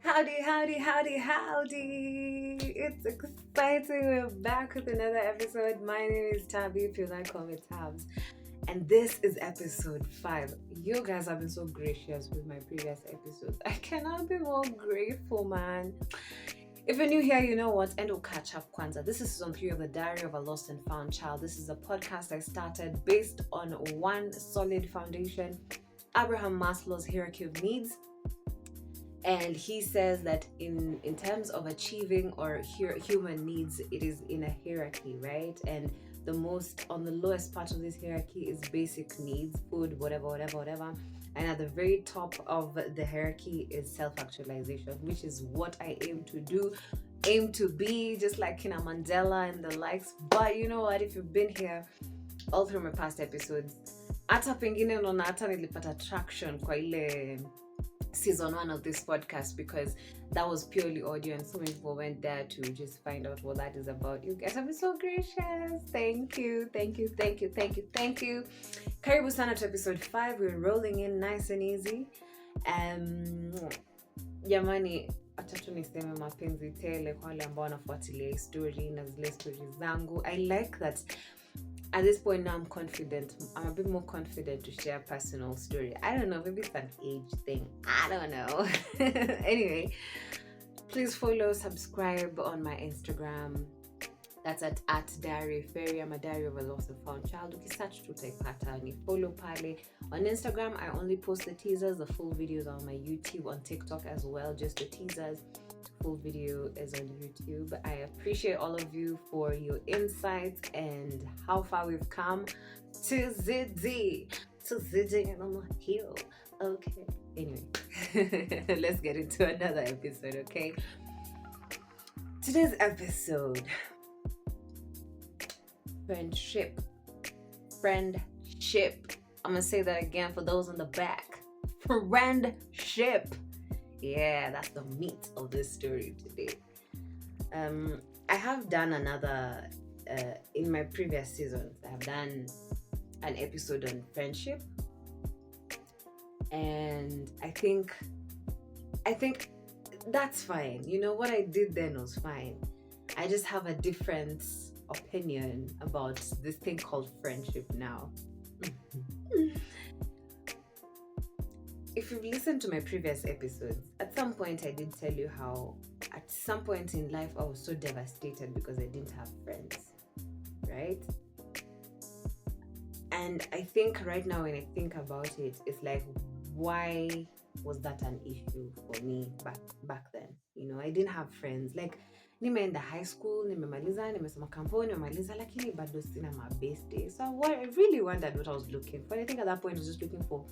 Howdy, howdy, howdy, howdy! It's exciting. We're back with another episode. My name is Tabby, if you like, call me Tabs. And this is episode 5. You guys have been so gracious with my previous episodes. I cannot be more grateful, man. If you're new here, you know what? And we'll catch up Kwanzaa. This is season 3 of The Diary of a Lost and Found Child. This is a podcast I started based on one solid foundation, Abraham Maslow's hierarchy of needs. And he says that in terms of achieving or human needs, it is in a hierarchy, right? And the most on the lowest part of this hierarchy is basic needs, food, whatever. And at the very top of the hierarchy is self-actualization, which is what I aim to do, aim to be, just like Kina Mandela and the likes. But you know what, if you've been here all through my past episodes, hata pengine unaona hata nilipata traction kwa ile season 1 of this podcast, because that was purely audio and so many people went there to just find out what that is about. You guys have been so gracious. Thank you. Karibu sana to episode 5. We're rolling in nice and easy. Jamani, acha tu niseme mapenzi tele kwa wale ambao wanafuatilia story na zile stories zangu. I like that at this point now I'm a bit more confident to share personal story. I don't know, maybe it's an age thing, I don't know. Anyway, please follow, subscribe on my Instagram. That's at Diary Fairy. I'm a diary of a lost and found child. Ukisearch tu utaipata, ni follow pale. On Instagram I only post the teasers. The full videos on my YouTube, on TikTok as well, just the teasers. Full video is on YouTube. I appreciate all of you for your insights and how far we've come to ZD and on the hill. Okay, anyway, let's get into another episode. Okay, today's episode, friendship. I'm gonna say that again for those in the back. Friendship. Yeah, that's the meat of this story today. I have done another in my previous seasons. I have done an episode on friendship, and I think that's fine. You know, what I did then was fine. I just have a different opinion about this thing called friendship now. If you've listened to my previous episodes, at some point I did tell you how at some point in life I was so devastated because I didn't have friends, right? And I think right now when I think about it, it's like, why was that an issue for me back then? You know, I didn't have friends. Like, nimeenda high school, nimemaliza, nimesoma kampo, nimemaliza, lakini bado sina mabeste. So I really wondered what I was looking for. I think at that point I was just looking for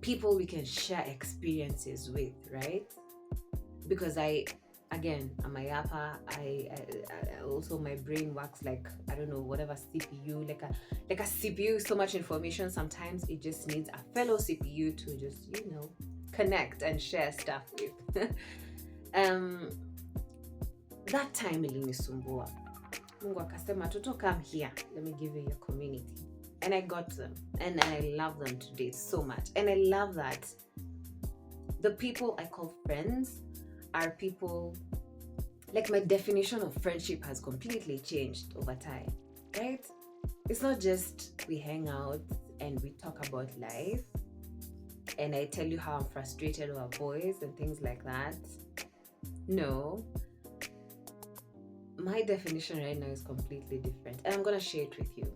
people we can share experiences with, right? Because I'm a yapper. I also, my brain works like, I don't know, whatever CPU, like a CPU, so much information. Sometimes it just needs a fellow CPU to just, you know, connect and share stuff with. That time ilinisumbua. Mungu akasema, Toto, come here, let me give you your community. And I got them, and I love them today so much. And I love that the people I call friends are people, like, my definition of friendship has completely changed over time, right? It's not just we hang out and we talk about life and I tell you how I'm frustrated over boys and things like that. No. My definition right now is completely different, and I'm going to share it with you.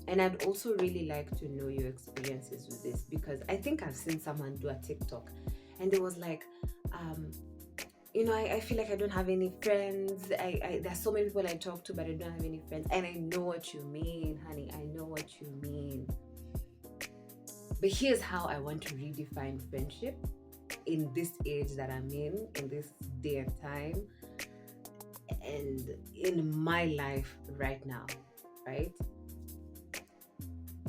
And I'd also really like to know your experiences with this, because I think I've seen someone do a TikTok and it was like, you know, I feel like I don't have any friends. There's so many people I talk to, but I don't have any friends. And I know what you mean, honey. I know what you mean. But here's how I want to redefine friendship in this age that I'm in this day and time, and in my life right now, right?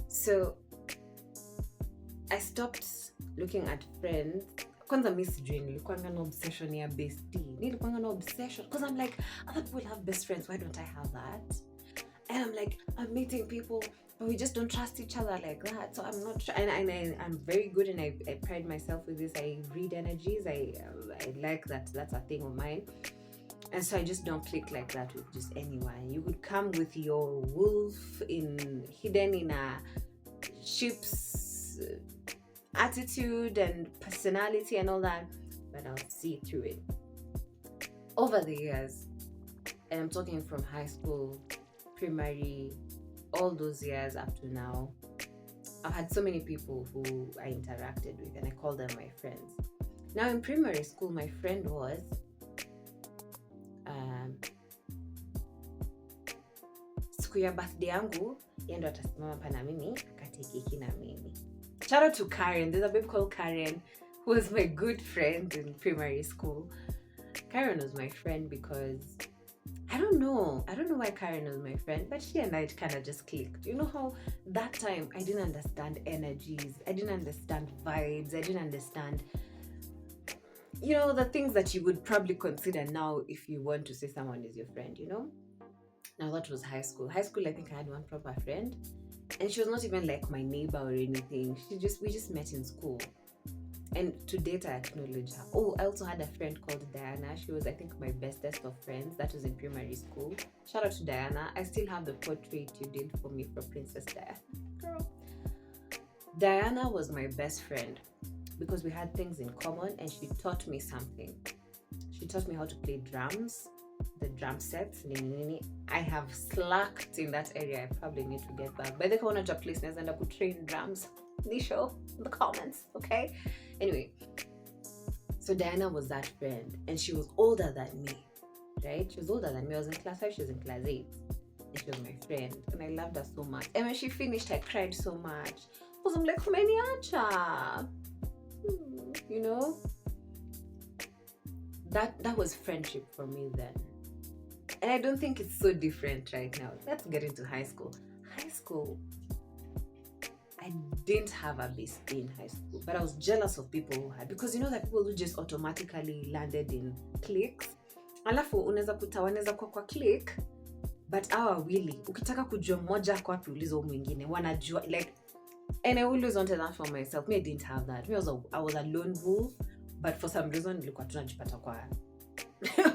So I stopped looking at friends. Kwanza mi sijui nilikuwanga na obsession ya bestie. Nilikuwanga na obsession because I'm like, other people have best friends, why don't I have that? And I'm like, I'm meeting people but we just don't trust each other like that. So I'm not sure, I'm very good, and I pride myself with this. I read energies. I like that. That's a thing of mine. And so I just don't click like that with just anyone. You would come with your wolf hidden in a sheep's attitude and personality and all that, but I'll see through it. Over the years, and I'm talking from high school, primary, all those years up to now, I've had so many people who I interacted with, and I call them my friends. Now in primary school, my friend was siku ya birthday yangu, yeye ndo atasimama pa na mimi akate keki na mimi. Shout out to Karen. There's a babe called Karen who was my good friend in primary school. Karen was my friend because I don't know why Karen was my friend, but she and I kind of just clicked. You know how that time I didn't understand energies, I didn't understand vibes, I didn't understand, you know, the things that you would probably consider now if you want to say someone is your friend, you know? Now that was high school. High school, I think I had one proper friend, and she was not even like my neighbor or anything. We just met in school. And to date, I acknowledge her. Oh, I also had a friend called Diana. She was, I think, my bestest of friends. That was in primary school. Shout out to Diana. I still have the portrait you did for me for Princess Diana. Girl. Diana was my best friend because we had things in common, and she taught me something. She taught me how to play drums, the drum sets. I have slacked in that area. I probably need to get back. By the corner to place and I could train drums. Nisho in the comments, okay? Anyway, so Diana was that friend, and she was older than me, right? She was older than me. I was in class 5, she was in class 8, and she was my friend, and I loved her so much. And when she finished, I cried so much. Because I'm like, Kumeniacha, you know? That was friendship for me then. And I don't think it's so different right now. Let's get into high school. High school, I didn't have a bestie in high school, but I was jealous of people who had, because you know that people who just automatically landed in cliques. Alafu unaweza kuta wanaweza kwa clique, but hawa wawili ukitaka kujua mmoja kwa wapi ulizo mwingine wanajua, like. And I always wanted that for myself. Me, I didn't have that. I was a lone wolf, but for some reason nilikuwa tunajipata kwa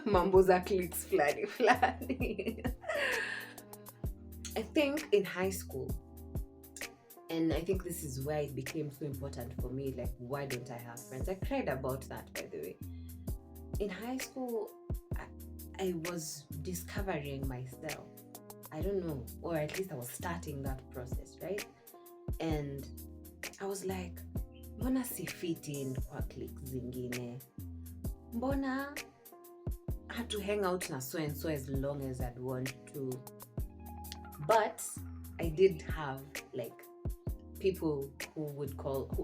mambo za cliques flani. I think in high school, and I think this is why it became so important for me, like, why don't I have friends? I cried about that, by the way. In high school, I was discovering myself. I don't know, or at least I was starting that process, right? And I was like, mbona si fit in kwa cliques zingine? Mbona I had to hang out na so and so as long as I'd want to. But I did have, like, people who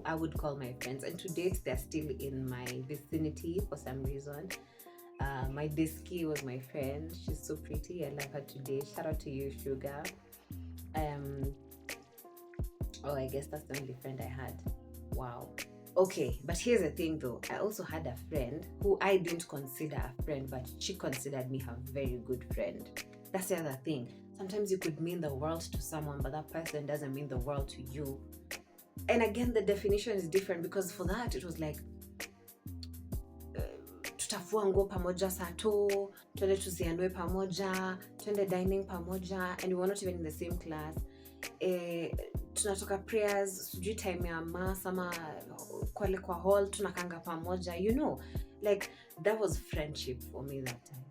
I would call my friends, and to date they're still in my vicinity for some reason. My Disky was my friend. She's so pretty. I love her today. Shout out to you, Sugar. I guess that's the only friend I had. Wow. Okay, but here's the thing though. I also had a friend who I didn't consider a friend, but she considered me her very good friend. That's the other thing. Sometimes you could mean the world to someone, but that person doesn't mean the world to you. And again, the definition is different, because for that, it was like, tutafua nguo pamoja saa 2, twende tuzianue pamoja, twende dining pamoja, and we were not even in the same class. Tunatoka prayers, sijui time ya mass ama kwale kwa hall, tunakanga pamoja, you know. Like, that was friendship for me that time.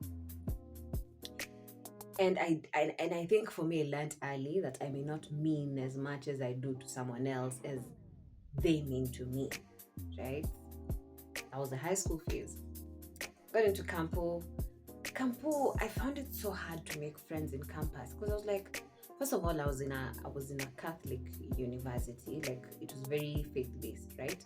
And I think for me, I learned early that I may not mean as much as I do to someone else as they mean to me, right? I was a high school phase. Got into Campo. I found it so hard to make friends in campus, because I was like, first of all, I was in a Catholic university. Like, it was very faith-based, right?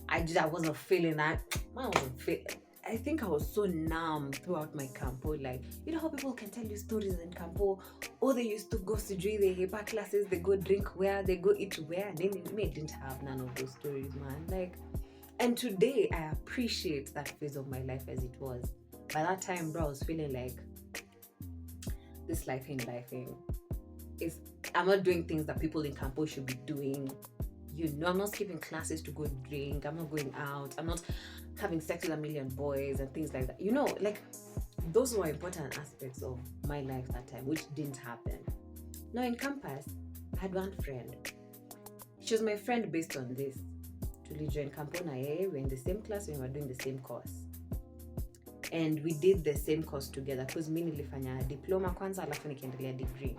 I wasn't feeling that. I wasn't feeling. I think I was so numb throughout my Campo. Like, you know how people can tell you stories in Campo? Oh, they used to go to the HEPA classes, they go drink where, they go eat where. And me didn't have none of those stories, man. Like, and today I appreciate that phase of my life as it was. By that time, bro, I was feeling like this life ain't lifing. I'm not doing things that people in campus should be doing. I'm not skipping classes to go drink. I'm not going out. I'm not having sex with a million boys and things like that. Like those were important aspects of my life that time, which didn't happen. Now in campus, I had one friend. She was my friend based on this. Tulijoin Kampona, we're in the same class, we were doing the same course. And we did the same course together because mi nilifanya diploma kwanza alafu nikaendelea degree.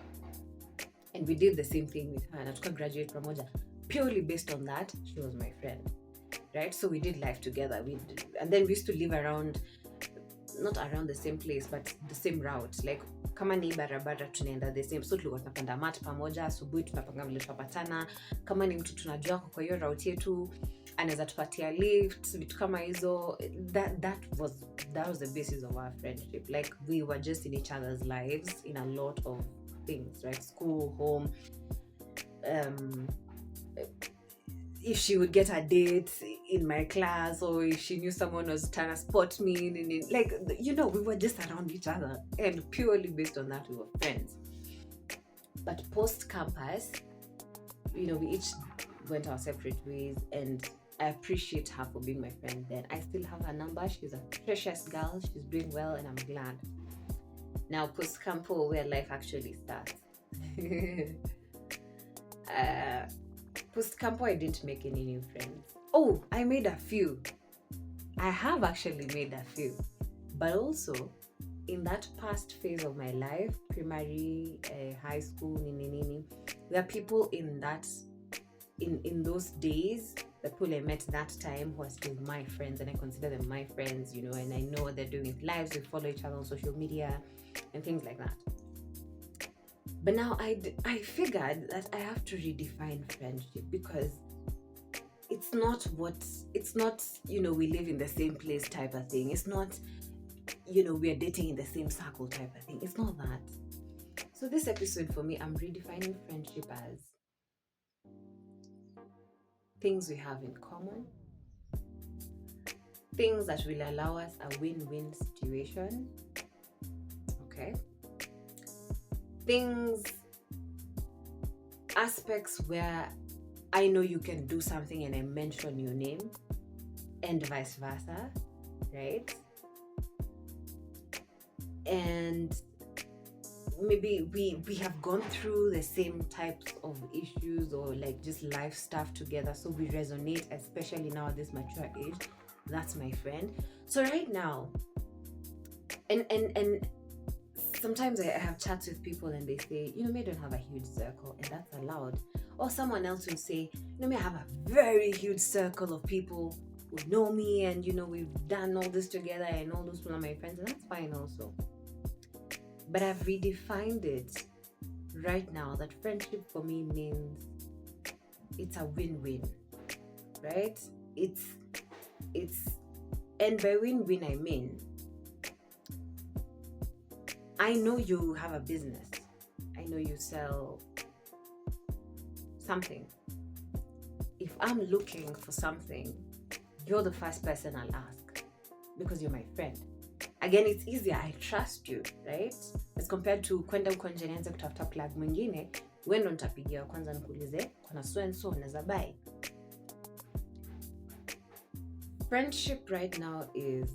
And we did the same thing with her. Na tuka graduate pamoja. Purely based on that, she was my friend. Right? So we did life together. And then we used to live around, not around the same place, but the same route. Like kama ni barabara tunaenda the same. So tulikuwa tunapanda mat pamoja, asubuhi tunapanga vile tutapatana. Kama ni mtu tunajua kwa hiyo route yetu, anaweza tupatia lift, vitu kama hizo. That was the basis of our friendship. Like we were just in each other's lives in a lot of things, right? School, home. If she would get a date in my class, or if she knew someone was trying to spot me, like, we were just around each other, and purely based on that, we were friends. But post-campus, we each went our separate ways, and I appreciate her for being my friend then. I still have her number. She's a precious girl. She's doing well, and I'm glad. Now, post-campo, where life actually starts. Post-campo, I didn't make any new friends. Oh, I made a few. I have actually made a few. But also, in that past phase of my life, primary, high school, there are people in those days, the people I met that time who are still my friends, and I consider them my friends, and I know what they're doing with lives. We follow each other on social media and things like that. But now I figured that I have to redefine friendship, because it's not we live in the same place type of thing. It's not we are dating in the same circle type of thing. It's not that. So this episode for me, I'm redefining friendship as things we have in common, things that will allow us a win-win situation. Okay. Aspects where I know you can do something and I mention your name, and vice versa, right? And maybe we have gone through the same types of issues, or like just life stuff together, so we resonate, especially now at this mature age. That's my friend. So right now, and sometimes I have chats with people and they say, me, I don't have a huge circle, and that's allowed. Or someone else will say, me, I have a very huge circle of people who know me, and we've done all this together, and all those people are my friends, and that's fine also. But I've redefined it right now that friendship for me means it's a win-win, right? It's and by win-win I mean, I know you have a business. I know you sell something. If I'm looking for something, you're the first person I'll ask, because you're my friend. Again, it's easier. I trust you, right? As compared to kwenda uko nje nianze kutafuta plug mwingine, wewe ndo nitapigia kwanza nikuulize kuna so and so unaweza buy. Friendship right now is,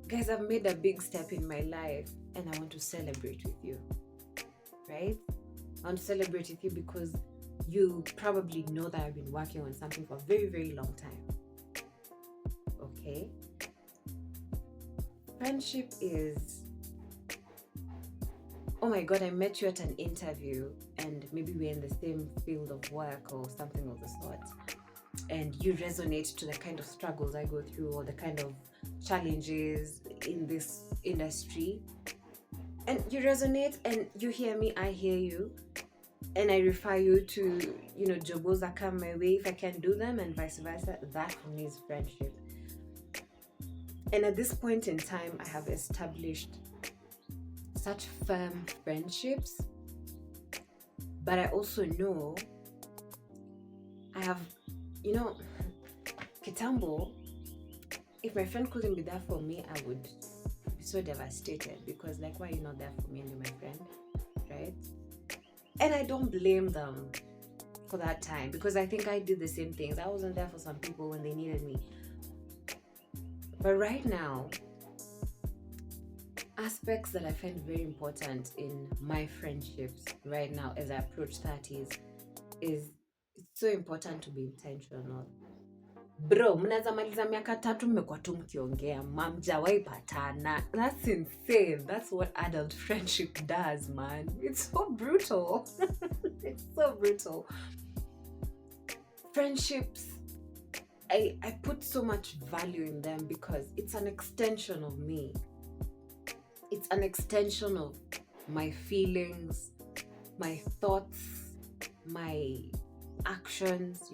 guys, I've made a big step in my life and I want to celebrate with you, right? I want to celebrate with you because you probably know that I've been working on something for a very, very long time. Okay? Friendship is, oh my God, I met you at an interview and maybe we're in the same field of work or something of the sort. And you resonate to the kind of struggles I go through or the kind of challenges in this industry. And you resonate and you hear me, I hear you. And I refer you to, jobs that come my way if I can do them, and vice versa. That for me is friendship. And at this point in time, I have established such firm friendships. But I also know I have, Kitambo, if my friend couldn't be there for me, I would be so devastated because, why are you not there for me and you're my friend, right? And I don't blame them for that time, because I think I did the same things. I wasn't there for some people when they needed me. But right now, aspects that I find very important in my friendships right now as I approach 30s is it's so important to be intentional. Bro, mnaweza maliza miaka 3 mmekuwa tu mkiongea, mamjawahi patana. That's insane. That's what adult friendship does, man. It's so brutal. It's so brutal. Friendships, I put so much value in them because it's an extension of me. It's an extension of my feelings, my thoughts, my actions,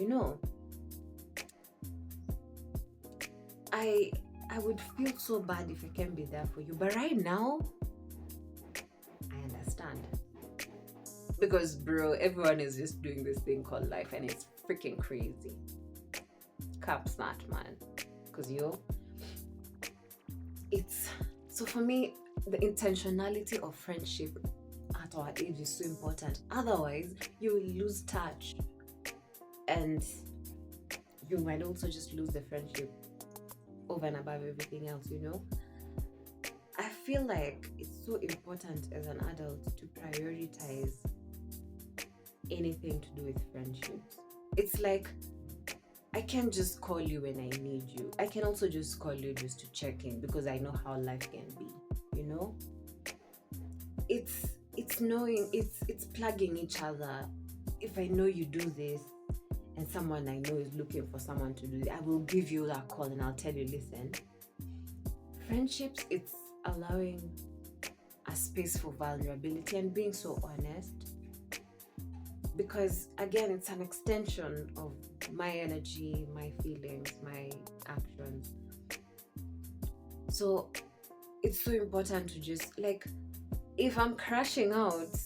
I would feel so bad if I can't be there for you. But right now, I understand. Because, bro, everyone is just doing this thing called life and it's freaking crazy. Cap snatch, man. Because, so for me, the intentionality of friendship at our age is so important. Otherwise, you will lose touch. And you might also just lose the friendship over and above everything else, I feel like it's so important as an adult to prioritize anything to do with friendships. It's like, I can't just call you when I need you. I can also just call you just to check in because I know how life can be, It's knowing, it's plugging each other. If I know you do this, and someone I know is looking for someone to do it, I will give you that call and I'll tell you, listen. Friendships, it's allowing a space for vulnerability and being so honest. Because again, it's an extension of my energy, my feelings, my actions. So it's so important to just, like, if I'm crashing out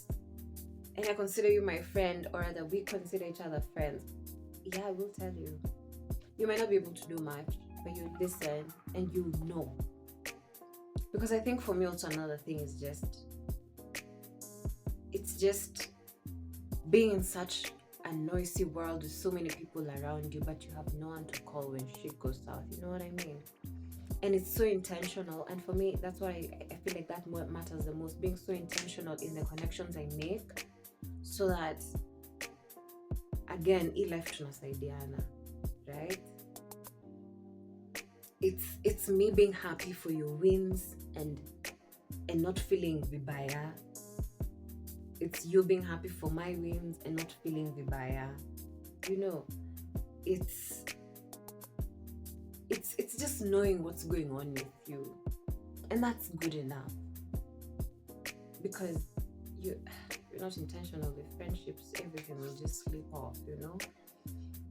and I consider you my friend, or rather we consider each other friends, yeah, I will tell you. You might not be able to do much, but you listen and you know. Because I think for me also another thing is it's just being in such a noisy world with so many people around you, but you have no one to call when shit goes south. You know what I mean? And it's so intentional. And for me, that's why I feel like that matters the most. Being so intentional in the connections I make, so that again, life tunasaidiana, right? It's me being happy for your wins and not feeling vibaya. It's you being happy for my wins and not feeling vibaya. It's just knowing what's going on with you, and that's good enough. Because you're not intentional with friendships, everything will just slip off,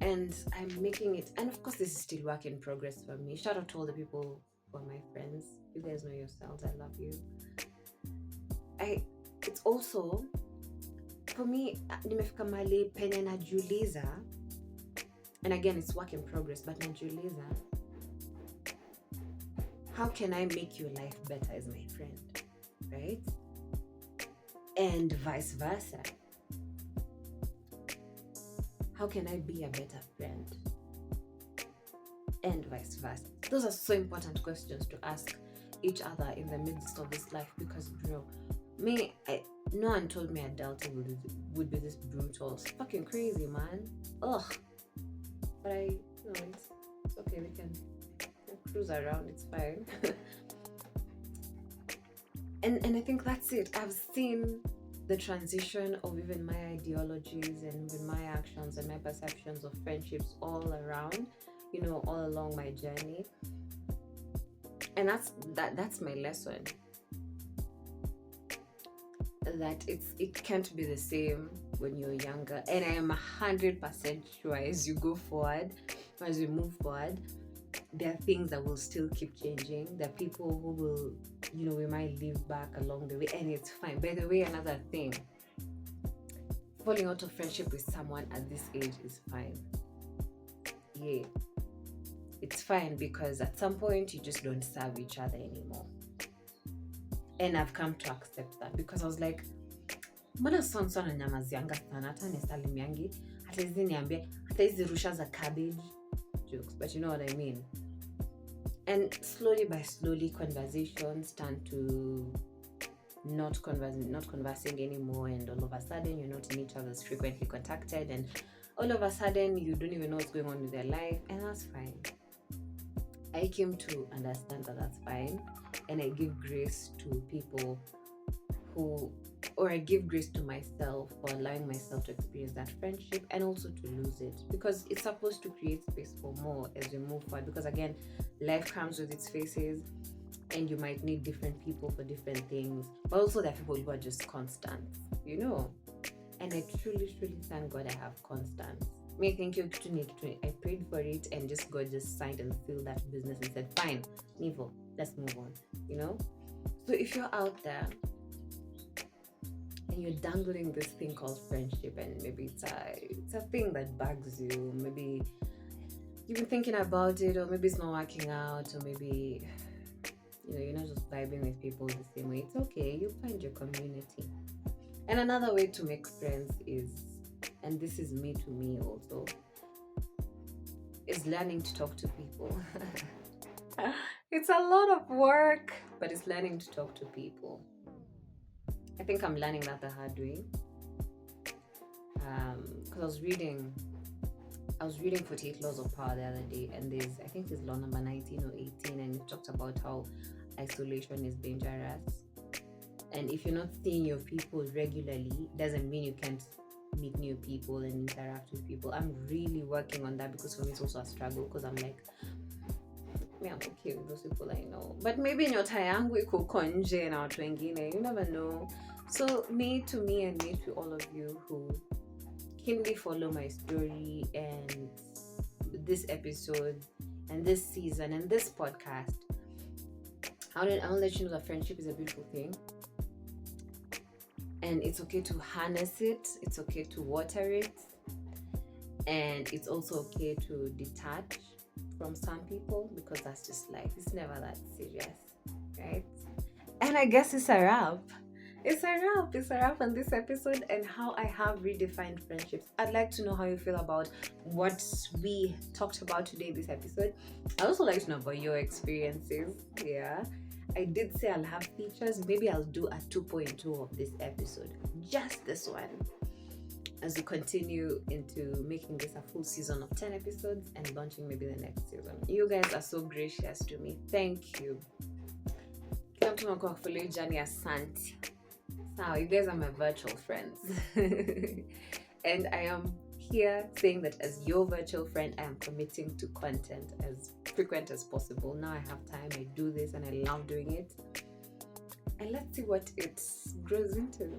And I'm making it, and of course this is still work in progress for me. Shout out to all the people who are my friends. You guys know yourselves, I love you. It's also, for me, nimefika mahali penye najiuliza, and again it's work in progress, but najiuliza, how can I make your life better as my friend, right? And vice versa. How can I be a better friend? And vice versa. Those are so important questions to ask each other in the midst of this life, because, bro, no one told me adulting would be this brutal. It's fucking crazy, man. Ugh. But it's okay. We can cruise around. It's fine. and I think that's it. I've seen the transition of even my ideologies and even my actions and my perceptions of friendships all around, all along my journey. And that's my lesson. That it can't be the same when you're younger. And I am 100% sure as you go forward, as we move forward, there are things that will still keep changing. There are people who will, we might live back along the way, and it's fine. By the way, another thing, falling out of friendship with someone at this age is fine. Yeah, it's fine, because at some point you just don't serve each other anymore. And I've come to accept that, because I was like, mbona sonso ananyamazianga sana hata nisalimiangi hata hizi niambie hata hizi rusha za cabbage jokes, but you know what I mean. And slowly by slowly conversations turn to not conversing anymore, and all of a sudden you're not in each other's frequently contacted, and all of a sudden you don't even know what's going on with their life, and that's fine. I came to understand that that's fine, and I give grace to people I give grace to myself for allowing myself to experience that friendship and also to lose it, because it's supposed to create space for more as we move forward, because again, life comes with its phases and you might need different people for different things, but also there are people who are just constant, and I truly thank God I have constants. Me thank you to I prayed for it, and just God just signed and sealed that business and said, fine, Nivo, let's move on, So if you're out there and you're dangling this thing called friendship, and maybe it's a thing that bugs you, maybe you've been thinking about it, or maybe it's not working out, or maybe you're not just vibing with people the same way, it's okay, you'll find your community. And another way to make friends is, and this is me to me also, is learning to talk to people. It's a lot of work, but it's learning to talk to people. I think I'm learning that the hard way. Because I was reading 48 Laws of Power the other day, and I think it's law number 19 or 18, and it talks about how isolation is dangerous. And if you're not seeing your people regularly, doesn't mean you can't meet new people and interact with people. I'm really working on that, because for me it's also a struggle, because I'm like, I'm okay with those people I know, but maybe nyota yangu iko konje na watu wengine, you never know. So me to me and me to all of you who keenly follow my story and this episode and this season and this podcast, I'll let you know that friendship is a beautiful thing, and it's okay to harness it, it's okay to water it, and it's also okay to detach from some people, because that's just life. It's never that serious, right? And I guess it's a wrap on this episode and how I have redefined friendships. I'd like to know how you feel about what we talked about today in this episode. I'd also like to know about your experiences. Yeah, I did say I'll have features. Maybe I'll do a 2.2 of this episode, just this one, as we continue into making this a full season of 10 episodes and launching maybe the next season. You guys are so gracious to me. Thank you. Kila mtu mko follow journey, asante. Now, you guys are my virtual friends. And I am here saying that as your virtual friend, I am committing to content as frequent as possible. Now I have time, I do this, and I love doing it. And let's see what it grows into.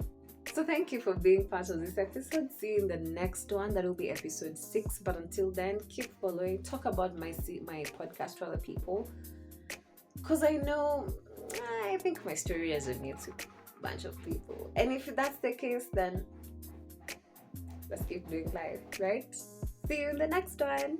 So thank you for being part of this episode. See you in the next one. That will be episode 6. But until then, keep following. Talk about my podcast to other people, because I think my story resonates with a bunch of people. And if that's the case, then let's keep doing life, right? See you in the next one.